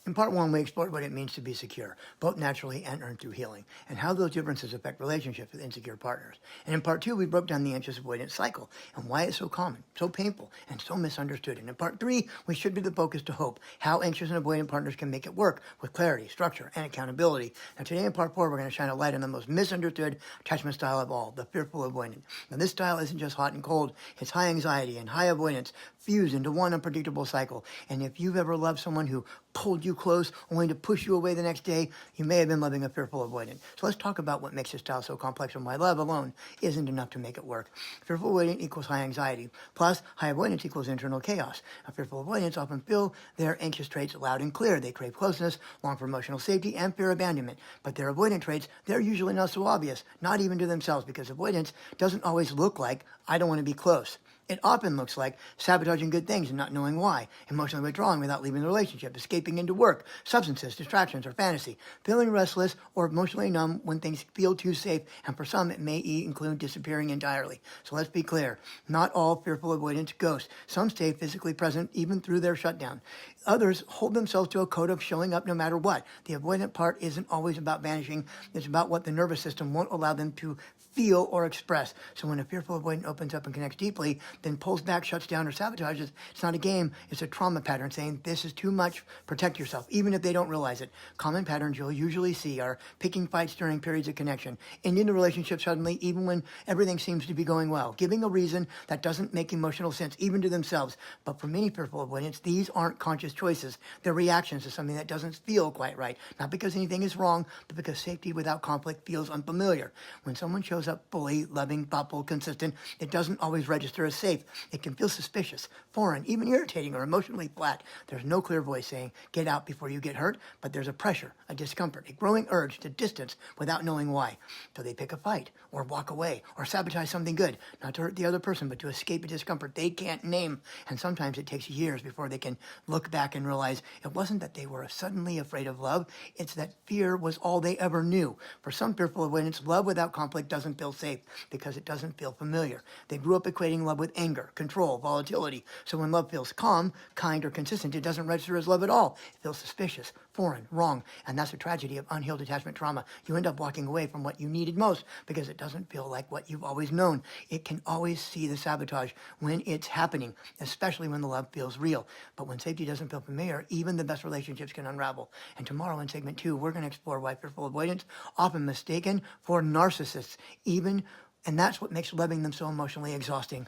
In part one, we explored what it means to be secure, both naturally and earned through healing, and how those differences affect relationships with insecure partners. And in part two, we broke down the anxious avoidance cycle and why it's so common, so painful, and so misunderstood. And in part three, we shifted the focus to hope, how anxious and avoidant partners can make it work with clarity, structure, and accountability. And today in part four, we're going to shine a light on the most misunderstood attachment style of all, the fearful avoidant. Now, this style isn't just hot and cold, it's high anxiety and high avoidance fused into one unpredictable cycle. And if you've ever loved someone who pulled you close only to push you away the next day, you may have been loving a fearful avoidant. So let's talk about what makes this style so complex and why love alone isn't enough to make it work. Fearful avoidant equals high anxiety, plus high avoidance equals internal chaos. Now, fearful avoidants often feel their anxious traits loud and clear. They crave closeness, long for emotional safety, and fear abandonment. But their avoidant traits, they're usually not so obvious, not even to themselves, because avoidance doesn't always look like, I don't want to be close. It often looks like sabotaging good things and not knowing why, emotionally withdrawing without leaving the relationship, escaping into work, substances, distractions, or fantasy, feeling restless or emotionally numb when things feel too safe, and for some it may include disappearing entirely. So let's be clear, not all fearful avoidants ghost. Some stay physically present even through their shutdown. Others hold themselves to a code of showing up no matter what. The avoidant part isn't always about vanishing, it's about what the nervous system won't allow them to feel or express. So when a fearful avoidant opens up and connects deeply, then pulls back, shuts down, or sabotages, it's not a game, it's a trauma pattern saying this is too much, protect yourself, even if they don't realize it. Common patterns you'll usually see are picking fights during periods of connection, ending the relationship suddenly even when everything seems to be going well, giving a reason that doesn't make emotional sense even to themselves. But for many fearful avoidants, these aren't conscious choices. They're reactions to something that doesn't feel quite right. Not because anything is wrong, but because safety without conflict feels unfamiliar. When someone shows up fully, loving, thoughtful, consistent, it doesn't always register as safe. It can feel suspicious, foreign, even irritating, or emotionally flat. There's no clear voice saying, get out before you get hurt, but there's a pressure, a discomfort, a growing urge to distance without knowing why. So they pick a fight, or walk away, or sabotage something good, not to hurt the other person, but to escape a discomfort they can't name. And sometimes it takes years before they can look back and realize it wasn't that they were suddenly afraid of love, it's that fear was all they ever knew. For some fearful avoidants, love without conflict doesn't feel safe because it doesn't feel familiar. They grew up equating love with anger, control, volatility. So when love feels calm, kind, or consistent, it doesn't register as love at all. It feels suspicious, foreign, wrong. And that's a tragedy of unhealed attachment trauma. You end up walking away from what you needed most because it doesn't feel like what you've always known. It can always see the sabotage when it's happening, especially when the love feels real. But when safety doesn't feel familiar, even the best relationships can unravel. And tomorrow in segment 2, we're going to explore why fearful avoidants often mistaken for narcissists, and that's what makes loving them so emotionally exhausting.